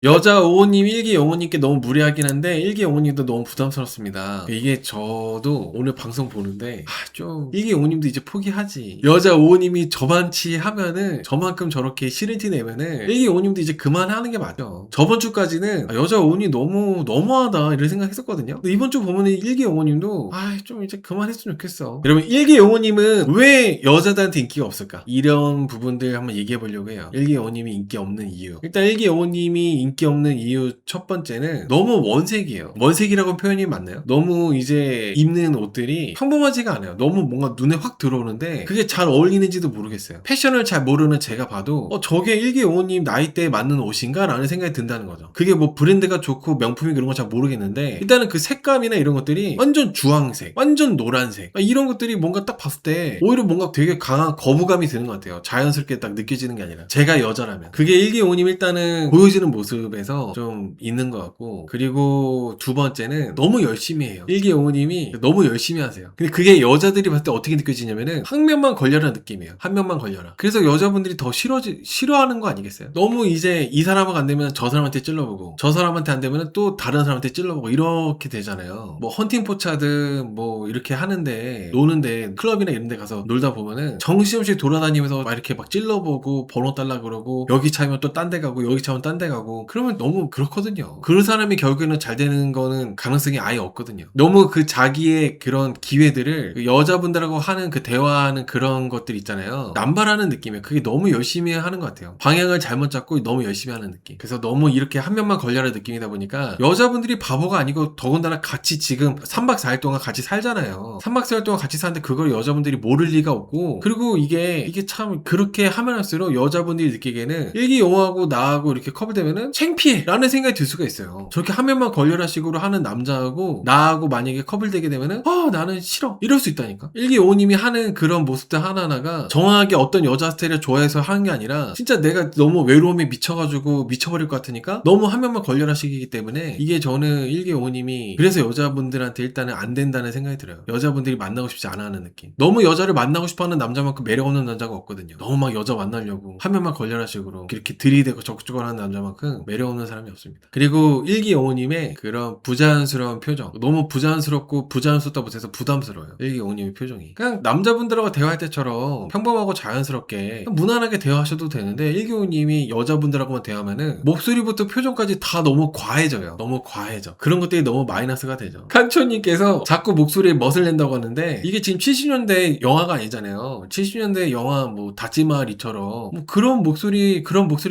여자 오호님 1기 영호님께 너무 무례하긴 한데 1기 영호님도 너무 부담스럽습니다. 이게 저도 오늘 방송 보는데 좀 1기 영호님도 이제 포기하지. 여자 오호님이 저만치 하면은 저만큼 저렇게 싫은 티 내면은 1기 영호님도 이제 그만하는 게 맞죠. 저번 주까지는 여자 오호님 너무 너무하다 이런 생각했었거든요. 근데 이번 주 보면은 1기 영호님도 좀 이제 그만했으면 좋겠어. 여러분 1기 영호님은 왜 여자들한테 인기가 없을까? 이런 부분들 한번 얘기해 보려고 해요. 1기 영호님이 인기 없는 이유. 일단 1기 영호님이 인기 없는 이유 첫 번째는 너무 원색이에요. 원색이라고 표현이 맞나요? 너무 이제 입는 옷들이 평범하지가 않아요. 너무 뭔가 눈에 확 들어오는데 그게 잘 어울리는지도 모르겠어요. 패션을 잘 모르는 제가 봐도 저게 1기 영호님 나이대에 맞는 옷인가? 라는 생각이 든다는 거죠. 그게 뭐 브랜드가 좋고 명품이 그런 건 잘 모르겠는데 일단은 그 색감이나 이런 것들이 완전 주황색, 완전 노란색 이런 것들이 뭔가 딱 봤을 때 오히려 뭔가 되게 강한 거부감이 드는 것 같아요. 자연스럽게 딱 느껴지는 게 아니라 제가 여자라면 그게 1기 영호님 일단은 보여지는 모습에서 좀 있는 것 같고, 그리고 두 번째는 너무 열심히 해요. 1기 영호님이 너무 열심히 하세요. 근데 그게 여자들이 봤을 때 어떻게 느껴지냐면은 한 명만 걸려라 느낌이에요. 한 명만 걸려라. 그래서 여자분들이 더 싫어하는 거 아니겠어요? 너무 이제 이 사람하고 안 되면 저 사람한테 찔러보고 저 사람한테 안 되면 또 다른 사람한테 찔러보고 이렇게 되잖아요. 뭐 헌팅 포차든 뭐 이렇게 하는데 노는데 클럽이나 이런 데 가서 놀다 보면은 정신없이 돌아다니면서 막 이렇게 막 찔러보고 번호 달라 그러고 여기 차면 또 딴 데 가고 여기 차면 딴 데 가고 그러면 너무 그렇거든요. 그 사람이 결국에는 잘 되는 거는 가능성이 아예 없거든요. 너무 그 자기의 그런 기회들을 그 여자분들하고 하는 그 대화하는 그런 것들 있잖아요. 남발하는 느낌이에요. 그게 너무 열심히 하는 것 같아요. 방향을 잘못 잡고 너무 열심히 하는 느낌. 그래서 너무 이렇게 한 명만 걸려라 느낌이다 보니까 여자분들이 바보가 아니고 더군다나 같이 지금 3박 4일 동안 같이 살잖아요. 3박 4일 동안 같이 사는데 그걸 여자분들이 모를 리가 없고, 그리고 이게 참 그렇게 하면 할수록 여자분들이 느끼기에는 1기 영호하고 나하고 이렇게 커플되면은 창피해 라는 생각이 들 수가 있어요. 저렇게 한 명만 걸려라 식으로 하는 남자하고 나하고 만약에 커플되게 되면은 나는 싫어 이럴 수 있다니까. 1기 영호님이 하는 그런 모습들 하나하나가 정확하게 어떤 여자 스타일을 좋아해서 하는 게 아니라 진짜 내가 너무 외로움에 미쳐가지고 미쳐버릴 것 같으니까 너무 한 명만 걸려라 식이기 때문에 이게 저는 1기 영호님이 그래서 여자분들한테 일단은 안 된다는 생각이 들어요. 여자분들이 만나고 싶지 않아 하는 느낌. 너무 여자를 만나고 싶어하는 남자만큼 매력 없는 남자가 없거든요. 너무 막 여자 만나려고 한 명만 걸려라 식으로 이렇게 들이대고 적극적으로 하는 남자만큼 매력 없는 사람이 없습니다. 그리고 1기 영호님의 그런 부자연스러운 표정, 너무 부자연스럽고 부자연스럽다 못해서 부담스러워요. 1기 영호님의 표정이 그냥 남자분들하고 대화할 때처럼 평범하고 자연스럽게 무난하게 대화하셔도 되는데 1기 영호님이 여자분들하고만 대화하면은 목소리부터 표정까지 다 너무 과해져요. 너무 과해져. 그런 것들이 너무 마이너스가 되죠. 칸초님께서 자꾸 목소리에 멋을 낸다고 하는데 이게 지금 70년대 영화가 아니잖아요. 70년대 영화 뭐 다찌마리처럼 뭐 그런 목소리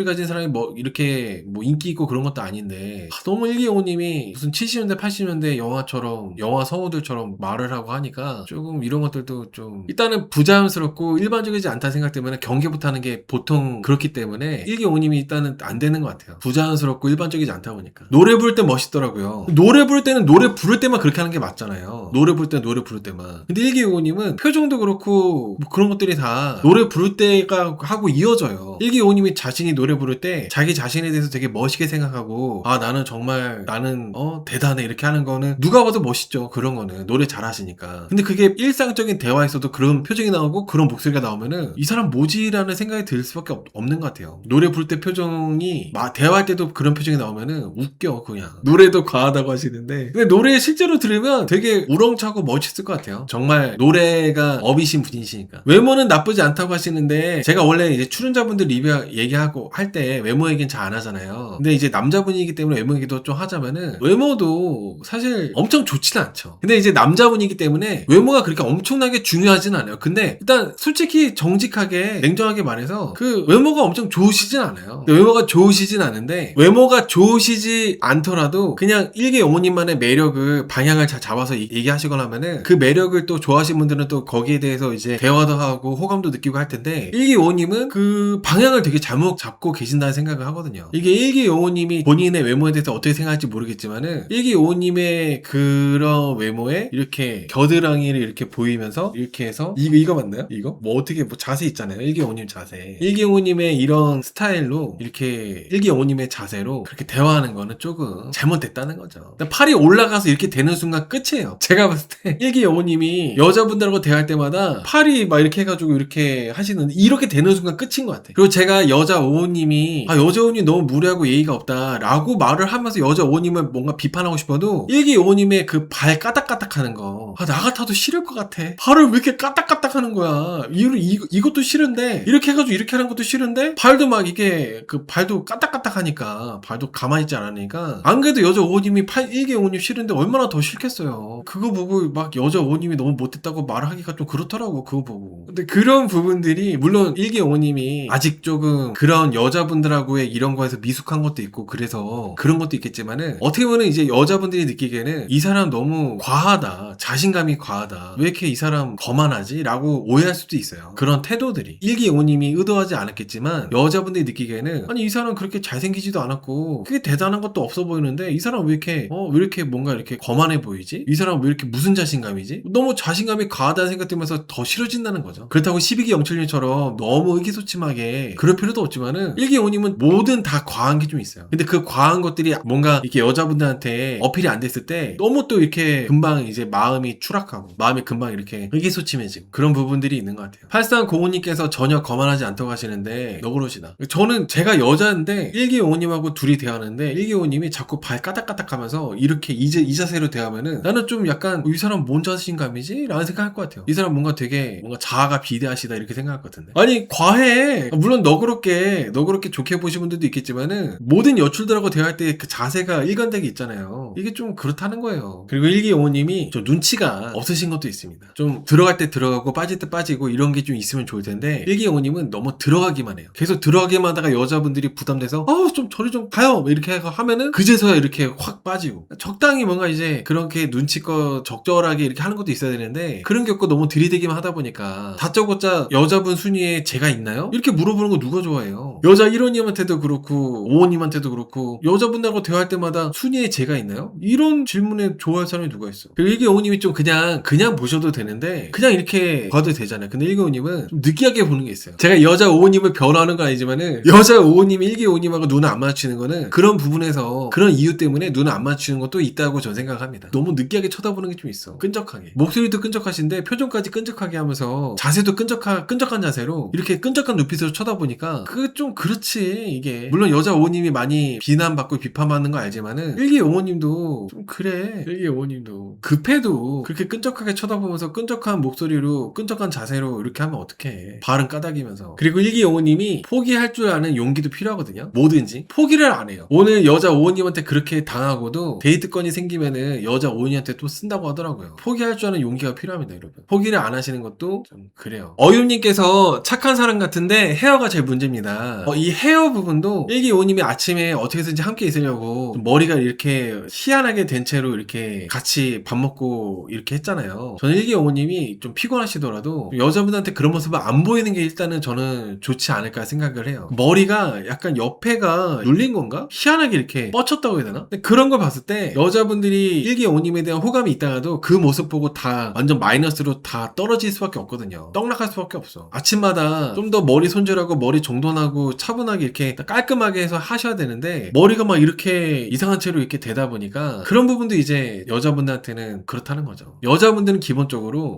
가진 사람이 뭐 이렇게 뭐 인기 있고 그런 것도 아닌데 너무 1기 영호님이 무슨 70년대 80년대 영화처럼 영화 성우들처럼 말을 하고 하니까 조금 이런 것들도 좀 일단은 부자연스럽고 일반적이지 않다 생각 때문에 경계부터 하는 게 보통 그렇기 때문에 1기 영호님이 일단은 안 되는 것 같아요. 부자연스럽고 일반적이지 않다 보니까. 노래 부를 때 멋있더라고요. 노래 부를 때는 노래 부를 때만 그렇게 하는 게 맞잖아요. 노래 부를 때 노래 부를 때만. 근데 1기 영호님은 표정도 그렇고 뭐 그런 것들이 다 노래 부를 때가 하고 이어져요. 1기 영호님이 자신이 노래 부를 때 자기 자신에 대해서 되게 멋있게 생각하고 나는 정말 나는 대단해 이렇게 하는 거는 누가 봐도 멋있죠. 그런 거는 노래 잘하시니까. 근데 그게 일상적인 대화에서도 그런 표정이 나오고 그런 목소리가 나오면은 이 사람 뭐지라는 생각이 들 수밖에 없는 것 같아요. 노래 부를 때 표정이 대화할 때도 그런 표정이 나오면은 웃겨 그냥. 노래도 과하다고 하시는데 근데 노래 실제로 들으면 되게 우렁차고 멋있을 것 같아요. 정말 노래가 업이신 분이시니까. 외모는 나쁘지 않다고 하시는데 제가 원래 이제 출연자분들 리뷰 얘기하고 할 때 외모 얘기는 잘 안 하잖아요. 근데 이제 남자분이기 때문에 외모 얘기도 좀 하자면은 외모도 사실 엄청 좋지는 않죠. 근데 이제 남자분이기 때문에 외모가 그렇게 엄청나게 중요하진 않아요. 근데 일단 솔직히 정직하게 냉정하게 말해서 그 외모가 엄청 좋으시진 않아요. 외모가 좋으시진 않은데 외모가 좋으시지 않더라도 그냥 1기 영호님만의 매력을 방향을 잘 잡아서 얘기하시거나 하면은 그 매력을 또 좋아하시는 분들은 또 거기에 대해서 이제 대화도 하고 호감도 느끼고 할 텐데 1기 영호님은 그 방향을 되게 잘못 잡고 계신다는 생각을 하거든요. 이게 1기 영호님이 본인의 외모에 대해서 어떻게 생각할지 모르겠지만은 1기 영호님의 그런 외모에 이렇게 겨드랑이를 이렇게 보이면서 이렇게 해서 이거 맞나요? 이거? 뭐 어떻게 뭐 자세 있잖아요. 1기 영호님 자세. 1기 영호님의 이런 스타일로 이렇게 1기 영호님의 자세로 그렇게 대화하는 거는 조금 잘못됐다는 거죠. 팔이 올라가서 이렇게 되는 순간 끝이에요. 제가 봤을 때 1기 영호님이 여자분들하고 대화할 때마다 팔이 막 이렇게 해가지고 이렇게 하시는데 이렇게 되는 순간 끝인 것 같아요. 그리고 제가 여자 오호님이 여자 오호님 너무 무례하고 무례하고 예의가 없다라고 말을 하면서 여자 5호님을 뭔가 비판하고 싶어도 1기 5호님의 그 발 까딱까딱 하는 거, 나 같아도 싫을 것 같아. 발을 왜 이렇게 까딱까딱 하는 거야. 이것도 싫은데, 이렇게 해가지고 이렇게 하는 것도 싫은데, 발도 막 이게 그 발도 까딱까딱 하니까, 발도 가만히 있지 않으니까, 안 그래도 여자 5호님이 1기 5호님 싫은데 얼마나 더 싫겠어요. 그거 보고 막 여자 5호님이 너무 못됐다고 말하기가 좀 그렇더라고, 그거 보고. 근데 그런 부분들이, 물론 1기 5호님이 아직 조금 그런 여자분들하고의 이런 거에서 미숙한 것도 있고, 그래서 그런 것도 있겠지만은, 어떻게 보면 이제 여자분들이 느끼기에는 이 사람 너무 과하다, 자신감이 과하다, 왜 이렇게 이 사람 거만하지? 라고 오해할 수도 있어요. 그런 태도들이 1기 5호님이 의도하지 않았겠지만 여자분들이 느끼기에는, 아니 이 사람 그렇게 잘생기지도 않았고 그게 대단한 것도 없어 보이는데 이 사람 왜 이렇게 뭔가 이렇게 거만해 보이지? 이 사람 왜 이렇게 무슨 자신감이지? 너무 자신감이 과하다는 생각 들면서 더 싫어진다는 거죠. 그렇다고 12기 영철님처럼 너무 의기소침하게 그럴 필요도 없지만은 1기 5호님은 뭐든 다 과한 게 좀 있어요. 근데 그 과한 것들이 뭔가 이렇게 여자분들한테 어필이 안 됐을 때 너무 또 이렇게 금방 이제 마음이 추락하고 마음이 금방 이렇게 의기소침해지고 그런 부분들이 있는 것 같아요. 8305님께서 전혀 거만하지 않다고 하시는데 너그러시다. 저는 제가 여자인데 1기 5호님하고 둘이 대하는데 1기 5호님이 자꾸 발 까딱까딱 하면서 이렇게 이 자세로 대하면은 나는 좀 약간 이 사람 뭔 자신감이지? 라는 생각할 것 같아요. 이 사람 뭔가 되게 뭔가 자아가 비대하시다 이렇게 생각할 것 같은데, 아니 과해. 물론 너그럽게 좋게 보시는 분들도 있겠지만은 모든 여출들하고 대화할 때 그 자세가 일관되게 있잖아요. 이게 좀 그렇다는 거예요. 그리고 1기 5호님이 좀 눈치가 없으신 것도 있습니다. 좀 들어갈 때 들어가고 빠질 때 빠지고 이런 게 좀 있으면 좋을 텐데 1기 5호님은 너무 들어가기만 해요. 계속 들어가기만 하다가 여자분들이 부담돼서 좀 저리 좀 가요 이렇게 하면은 그제서야 이렇게 확 빠지고, 적당히 뭔가 이제 그렇게 눈치껏 적절하게 이렇게 하는 것도 있어야 되는데 그런 게 없고 너무 들이대기만 하다 보니까 다짜고짜 여자분 순위에 제가 있나요? 이렇게 물어보는 거 누가 좋아해요? 여자 1호님한테도 그렇고 5호님한테도 그렇고 여자분들하고 대화할 때마다 순위에 제가 있나요? 이런 질문에 좋아할 사람이 누가 있어? 그리고 1기 5호님이 좀 그냥 보셔도 되는데 그냥 이렇게 봐도 되잖아요. 근데 1기 5호님은 좀 느끼하게 보는 게 있어요. 제가 여자 5호님을 변호하는 건 아니지만은 여자 5호님이 1기 5호님하고 눈을 안 맞추는 거는 그런 부분에서 그런 이유 때문에 눈을 안 맞추는 것도 있다고 저는 생각합니다. 너무 느끼하게 쳐다보는 게 좀 있어. 끈적하게. 목소리도 끈적하신데 표정까지 끈적하게 하면서 자세도 끈적한 자세로 이렇게 끈적한 눈빛으로 쳐다보니까 그게 좀 그렇지. 이게 물론 여자 5호님이 많이 비난받고 비판받는 거 알지만은 1기 5호님도 좀 그래. 1기 5호님도 급해도 그렇게 끈적하게 쳐다보면서 끈적한 목소리로 끈적한 자세로 이렇게 하면 어떡해. 발은 까닥이면서. 그리고 1기 5호님이 포기할 줄 아는 용기도 필요하거든요. 뭐든지 포기를 안 해요. 오늘 여자 5호님한테 그렇게 당하고도 데이트건이 생기면은 여자 5호님한테 또 쓴다고 하더라고요. 포기할 줄 아는 용기가 필요합니다, 여러분. 포기를 안 하시는 것도 좀 그래요. 어윤님께서 착한 사람 같은데 헤어가 제일 문제입니다. 이 헤어 부분도 1기 5호님이 아침에 어떻게 해서든지 함께 있으려고 머리가 이렇게 희한하게 된 채로 이렇게 같이 밥 먹고 이렇게 했잖아요. 저는 1기 5호님이 좀 피곤하시더라도 여자분한테 그런 모습을 안 보이는 게 일단은 저는 좋지 않을까 생각을 해요. 머리가 약간 옆에가 눌린 건가? 희한하게 이렇게 뻗쳤다고 해야 되나? 근데 그런 걸 봤을 때 여자분들이 1기 5호님에 대한 호감이 있다가도 그 모습 보고 다 완전 마이너스로 다 떨어질 수밖에 없거든요. 떡락할 수밖에 없어. 아침마다 좀 더 머리 손질하고 머리 정돈하고 차분하게 이렇게 깔끔하게 해서 하셔야 되는데 머리가 막 이렇게 이상한 채로 이렇게 되다 보니까 그런 부분도 이제 여자분들한테는 그렇다는 거죠. 여자분들은 기본적으로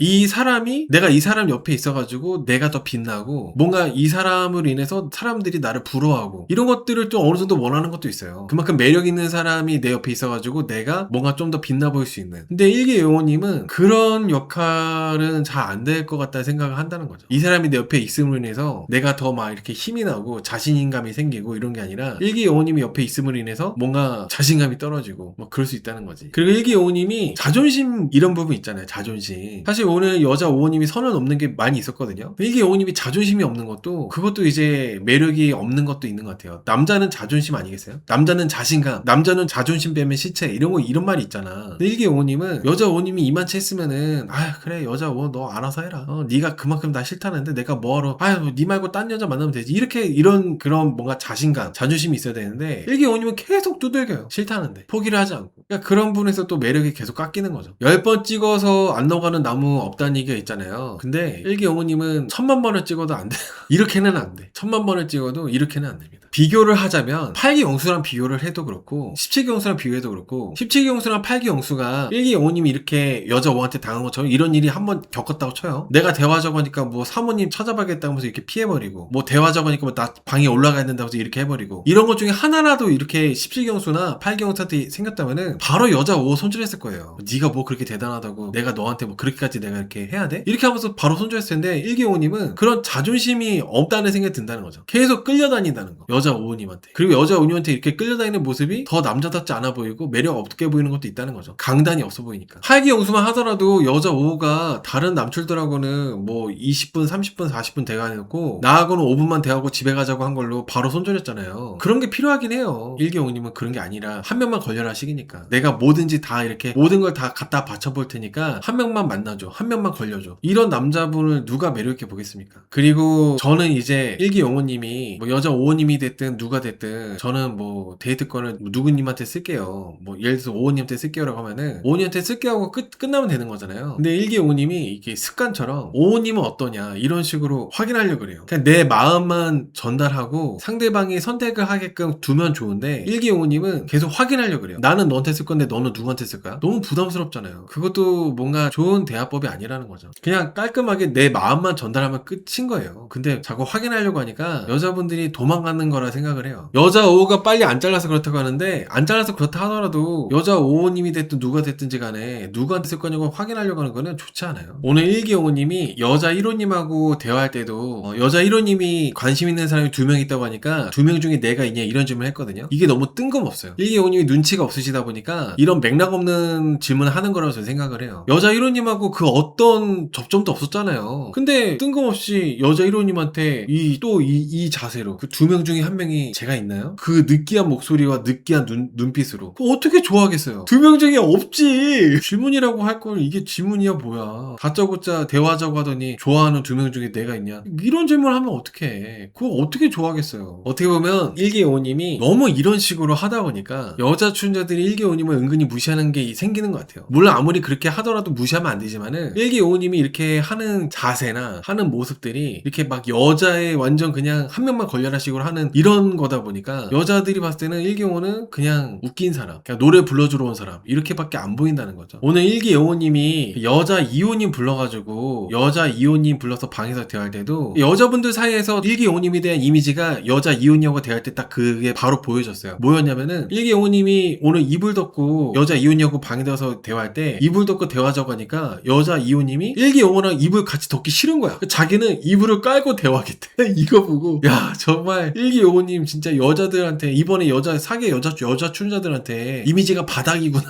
내가 이 사람 옆에 있어가지고 내가 더 빛나고 뭔가 이 사람으로 인해서 사람들이 나를 부러워하고 이런 것들을 좀 어느 정도 원하는 것도 있어요. 그만큼 매력 있는 사람이 내 옆에 있어가지고 내가 뭔가 좀 더 빛나 보일 수 있는. 근데 1기 영호님은 그런 역할은 잘 안 될 것 같다는 생각을 한다는 거죠. 이 사람이 내 옆에 있음으로 인해서 내가 더 막 이렇게 힘이 나고 자신감이 생기고 이런 게 아니라 1기 영호님이 옆에 있음으로 인해서 뭔가 자신감이 떨어지고 뭐 그럴 수 있다는 거지. 그리고 1기 영호님이 자존심 이런 부분 있잖아요. 자존심. 사실 오늘 여자 5호님이 선을 넘는 게 많이 있었거든요. 1기 5호님이 자존심이 없는 것도 그것도 이제 매력이 없는 것도 있는 것 같아요. 남자는 자존심 아니겠어요? 남자는 자신감, 남자는 자존심 빼면 시체 이런 말이 있잖아. 1기 5호님은 여자 5호님이 이만치 했으면은 그래 여자 5호 너 알아서 해라. 네가 그만큼 나 싫다는데 내가 뭐하러 네 말고 딴 여자 만나면 되지. 이런 그런 뭔가 자신감, 자존심이 있어야 되는데 1기 5호님은 계속 두들겨요. 싫다는데 포기를 하지 않고. 그러니까 그런 분에서 또 매력이 계속 깎이는 거죠. 10번 찍어서 안 넘어가는 나무 없다는 얘기가 있잖아요. 근데 1기 5호님은 1000만 번을 찍어도 안 돼. 이렇게는 안 돼. 1000만 번을 찍어도 이렇게는 안 됩니다. 비교를 하자면 8기 영수랑 비교를 해도 그렇고 17기 영수랑 비교해도 그렇고 17기 영수랑 8기 영수가 1기 영호님이 이렇게 여자 5한테 당한 것처럼 이런 일이 한번 겪었다고 쳐요. 내가 대화자고 하니까 뭐 사모님 찾아봐야겠다고 하면서 이렇게 피해버리고 뭐 대화자고 하니까 뭐 나 방에 올라가야 된다고 해서 이렇게 해버리고 이런 것 중에 하나라도 이렇게 17기 영수나 8기 영수한테 생겼다면은 바로 여자 5 손절했을 거예요. 네가 뭐 그렇게 대단하다고 내가 너한테 뭐 그렇게까지 내가 이렇게 해야 돼? 이렇게 하면서 바로 손절했을 텐데 1기 영호님은 그런 자존심이 없다는 생각이 든다는 거죠. 계속 끌려다닌다는 거. 여자 5호님한테. 그리고 여자 5호님한테 이렇게 끌려다니는 모습이 더 남자답지 않아 보이고 매력 없게 보이는 것도 있다는 거죠. 강단이 없어 보이니까. 8기 영수만 하더라도 여자 5호가 다른 남출들하고는 뭐 20분, 30분, 40분 대화해놓고 나하고는 5분만 대화하고 집에 가자고 한 걸로 바로 손절했잖아요. 그런 게 필요하긴 해요. 1기 영호님은 그런 게 아니라 한 명만 걸려라 시기니까. 내가 뭐든지 다 이렇게 모든 걸 다 갖다 바쳐볼 테니까 한 명만 만나줘. 한 명만 걸려줘. 이런 남자분을 누가 매력있게 보겠습니까? 그리고 저는 이제 1기 영호님이 뭐 여자 5호님이 됐든 누가 됐든 저는 뭐 데이트권을 누구님한테 쓸게요. 뭐 예를 들어서 5호님한테 쓸게요라고 하면은 5호님한테 쓸게요 하고 끝나면 되는 거잖아요. 근데 1기 5호님이 이게 습관처럼 5호님은 어떠냐 이런 식으로 확인하려고 그래요. 그냥 내 마음만 전달하고 상대방이 선택을 하게끔 두면 좋은데 1기 5호님은 계속 확인하려고 그래요. 나는 너한테 쓸 건데 너는 누구한테 쓸 거야? 너무 부담스럽잖아요. 그것도 뭔가 좋은 대화법이 아니라는 거죠. 그냥 깔끔하게 내 마음만 전달하면 끝인 거예요. 근데 자꾸 확인하려고 하니까 여자분들이 도망가는 거라 생각을 해요. 여자 5호가 빨리 안 잘라서 그렇다고 하는데 안 잘라서 그렇다 하더라도 여자 5호님이 됐든 누가 됐든지 간에 누구한테 쓸 거냐고 확인하려고 하는 거는 좋지 않아요. 오늘 1기 5호님이 여자 1호님하고 대화할 때도 여자 1호님이 관심 있는 사람이 2명 있다고 하니까 2명 중에 내가 있냐 이런 질문을 했거든요. 이게 너무 뜬금없어요. 1기 5호님이 눈치가 없으시다 보니까 이런 맥락 없는 질문을 하는 거라고 저는 생각을 해요. 여자 1호님하고 그 어떤 접점도 없었잖아요. 근데 뜬금없이 여자 1호님한테 이 자세로 그 2명 중에 한 명이 제가 있나요? 그 느끼한 목소리와 느끼한 눈빛으로 그거 어떻게 좋아하겠어요? 2명 중에 없지. 질문이라고 할 걸 이게 질문이야 뭐야. 다짜고짜 대화하자고 하더니 좋아하는 2명 중에 내가 있냐? 이런 질문을 하면 어떡해. 그거 어떻게 좋아하겠어요. 어떻게 보면 1기 5호님이 너무 이런 식으로 하다 보니까 여자 출연자들이 1기 5호님을 은근히 무시하는 게 생기는 것 같아요. 물론 아무리 그렇게 하더라도 무시하면 안 되지만은 1기 5호님이 이렇게 하는 자세나 하는 모습들이 이렇게 막 여자의 완전 그냥 한 명만 걸려라 식으로 하는 이런 거다 보니까 여자들이 봤을 때는 1기 5호는 그냥 웃긴 사람, 그냥 노래 불러주러 온 사람 이렇게밖에 안 보인다는 거죠. 오늘 1기 5호님이 여자 2호님 불러가지고 여자 2호님 불러서 방에서 대화할 때도 여자분들 사이에서 1기 5호님에 대한 이미지가 여자 2호님하고 대화할 때 딱 그게 바로 보여졌어요. 뭐였냐면은 1기 5호님이 오늘 이불 덮고 여자 2호님하고 방에 들어서 대화할 때 이불 덮고 대화하자고 하니까 여자 2호님이 1기 5호랑 이불 같이 덮기 싫은 거야. 자기는 이불을 깔고 대화하겠대. 이거 보고 야 정말 1기 5호님 진짜 여자들한테 이번에 사계 여자 출연자들한테 이미지가 바닥이구나.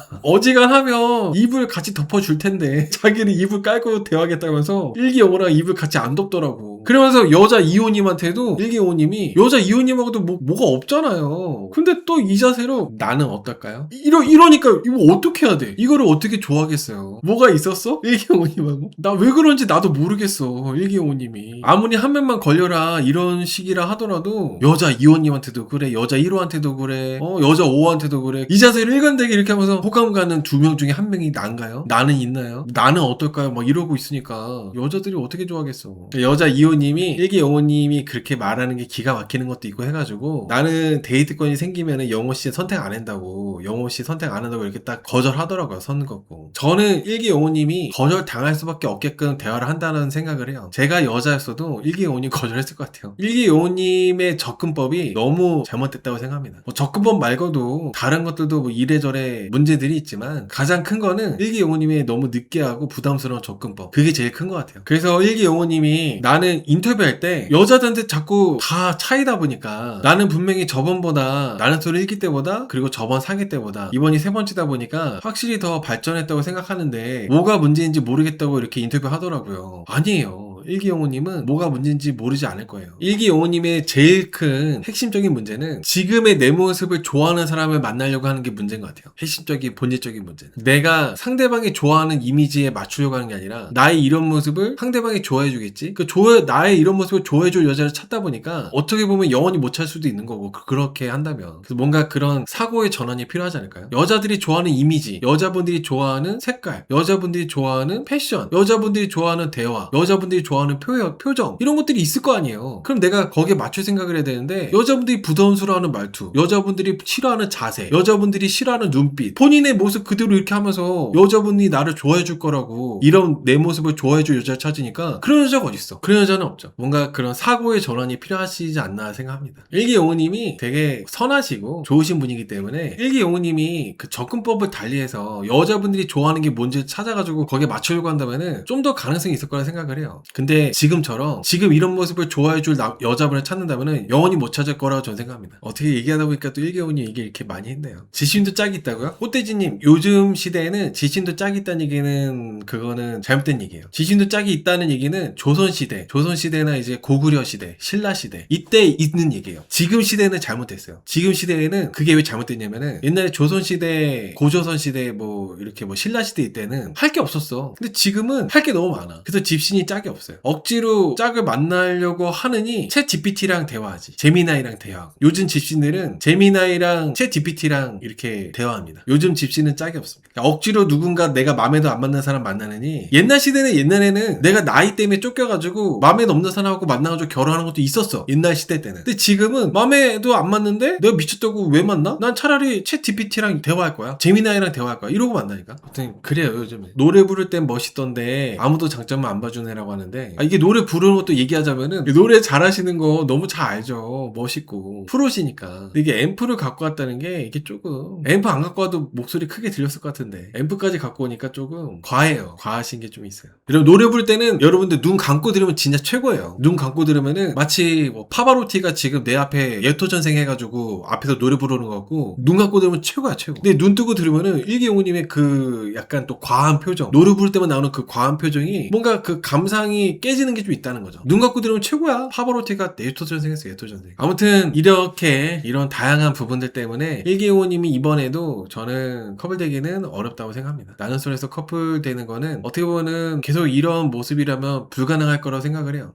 어지간하면 이불 같이 덮어줄 텐데 자기는 이불 깔고 대화하겠다면서 1기 5호랑 이불 같이 안 덮더라고. 그러면서 여자 2호님한테도 1기 5호님이 여자 2호님하고도 뭐가 없잖아요. 근데 또 이 자세로 나는 어떨까요? 이러니까 이거 어떻게 해야 돼? 이거를 어떻게 좋아하겠어요? 뭐가 있었어? 1기 5호님하고? 나 왜 그런지 나도 모르겠어. 1기 5호님이 아무리 한 명만 걸려라 이런 식이라 하더라도 여자 2호님한테도 그래, 여자 1호한테도 그래, 여자 5호한테도 그래. 이 자세를 일관되게 이렇게 하면서 호감 가는 2명 중에 한 명이 난가요? 나는 있나요? 나는 어떨까요? 막 이러고 있으니까 여자들이 어떻게 좋아하겠어. 여자 2호님이 1기 5호님이 그렇게 말하는 게 기가 막히는 것도 있고 해가지고 나는 데이트권이 생기면은 영호씨 선택 안 한다고, 영호씨 선택 안 한다고 이렇게 딱 거절하더라고요. 선 긋고. 저는 1기 5호님이 거절 당할 수밖에 없게끔 대화를 한다는 생각을 해요. 제가 여자였어도 1기 5호님 거절했을 것 같아요. 1기 5호님의 접근법이 너무 잘못됐다고 생각합니다. 뭐 접근법 말고도 다른 것들도 뭐 이래저래 문제들이 있지만 가장 큰 거는 1기 5호님의 너무 느끼하고 부담스러운 접근법, 그게 제일 큰 것 같아요. 그래서 1기 5호님이 나는 인터뷰할 때 여자들한테 자꾸 다 차이다 보니까 나는 분명히 저번보다 나는 소리 1기 때보다 그리고 저번 4기 때보다 이번이 3번째다 보니까 확실히 더 발전했다고 생각하는데 뭐가 문제인지 모르겠다고 이렇게 인터뷰 하더라고요. 아니에요. 1기 영호님은 뭐가 문제인지 모르지 않을 거예요. 1기 영호님의 제일 큰 핵심적인 문제는 지금의 내 모습을 좋아하는 사람을 만나려고 하는 게 문제인 것 같아요. 핵심적인 본질적인 문제는 내가 상대방이 좋아하는 이미지에 맞추려고 하는 게 아니라 나의 이런 모습을 상대방이 좋아해 주겠지, 나의 이런 모습을 좋아해줄 여자를 찾다 보니까 어떻게 보면 영원히 못 찾을 수도 있는 거고 그렇게 한다면 그래서 뭔가 그런 사고의 전환이 필요하지 않을까요? 여자들이 좋아하는 이미지, 여자분들이 좋아하는 색깔, 여자분들이 좋아하는 패션, 여자분들이 좋아하는 대화, 여자분들이 좋아하는 표정 이런 것들이 있을 거 아니에요. 그럼 내가 거기에 맞출 생각을 해야 되는데 여자분들이 부담스러워하는 말투, 여자분들이 싫어하는 자세, 여자분들이 싫어하는 눈빛, 본인의 모습 그대로 이렇게 하면서 여자분이 나를 좋아해 줄 거라고 이런 내 모습을 좋아해 줄 여자를 찾으니까 그런 여자가 어딨어. 그런 여자는 없죠. 뭔가 그런 사고의 전환이 필요하시지 않나 생각합니다. 일기용우님이 되게 선하시고 좋으신 분이기 때문에 일기용우님이 그 접근법을 달리해서 여자분들이 좋아하는 게 뭔지 찾아가지고 거기에 맞추려고 한다면은 좀 더 가능성이 있을 거라 생각을 해요. 근데 지금처럼 지금 이런 모습을 좋아해 줄 여자분을 찾는다면은 영원히 못 찾을 거라고 저는 생각합니다. 어떻게 얘기하다 보니까 또 일기용우님 얘기 이렇게 많이 했네요. 지심도 짝이 있다고요? 꽃돼지님, 요즘 시대에는 지심도 짝이 있다는 얘기는 그거는 잘못된 얘기예요. 지심도 짝이 있다는 얘기는 조선시대나 이제 고구려 시대, 신라 시대 이때 있는 얘기예요. 지금 시대는 잘못됐어요. 지금 시대에는 그게 왜 잘못됐냐면은 옛날에 조선시대, 고조선시대 뭐 이렇게 뭐 신라시대 이때는 할 게 없었어. 근데 지금은 할 게 너무 많아. 그래서 집신이 짝이 없어요. 억지로 짝을 만나려고 하느니 챗 GPT랑 대화하지. 제미나이랑 대화하고. 요즘 집신들은 제미나이랑 챗 GPT랑 이렇게 대화합니다. 요즘 집신은 짝이 없습니다. 억지로 누군가 내가 마음에도 안 맞는 사람 만나느니 옛날에는 내가 나이 때문에 쫓겨가지고 마음에도 없는 사람하고 만나가지고 결혼하는 것도 있었어. 옛날 시대 때는. 근데 지금은 마음에도 안 맞는데 내가 미쳤다고 왜 만나? 난 차라리 챗 GPT랑 대화할 거야. 제미나이랑 대화할 거야. 이러고 만나니까. 아무튼 그래요 요즘에. 노래 부를 땐 멋있던데 아무도 장점만 안 봐주는 애라고 하는데 이게 노래 부르는 것도 얘기하자면은 노래 잘하시는 거 너무 잘 알죠. 멋있고 프로시니까. 이게 앰프를 갖고 왔다는 게 이게 조금 앰프 안 갖고 와도 목소리 크게 들렸을 것 같은데 앰프까지 갖고 오니까 조금 과해요. 과하신 게 좀 있어요. 그리고 노래 부를 때는 여러분들 눈 감고 들으면 진짜 최고예요. 눈 감고 들으면은 마치 뭐 파바로티가 지금 내 앞에 예토전생 해가지고 앞에서 노래 부르는 것 같고 눈 감고 들으면 최고야 최고. 근데 눈 뜨고 들으면은 일기용우님의 그 약간 또 과한 표정, 노래 부를 때만 나오는 그 과한 표정이 뭔가 그 감상이 깨지는 게 좀 있다는 거죠. 눈 감고 들으면 최고야. 파바로티가 예토전생 했어 예토전생. 아무튼 이렇게 이런 다양한 부분들 때문에 일기용우님이 이번에도 저는 커플 되기는 어렵다고 생각합니다. 나는 솔에서 커플 되는 거는 어떻게 보면은 계속 이런 모습이라면 불가능할 거라고 생각을 해요.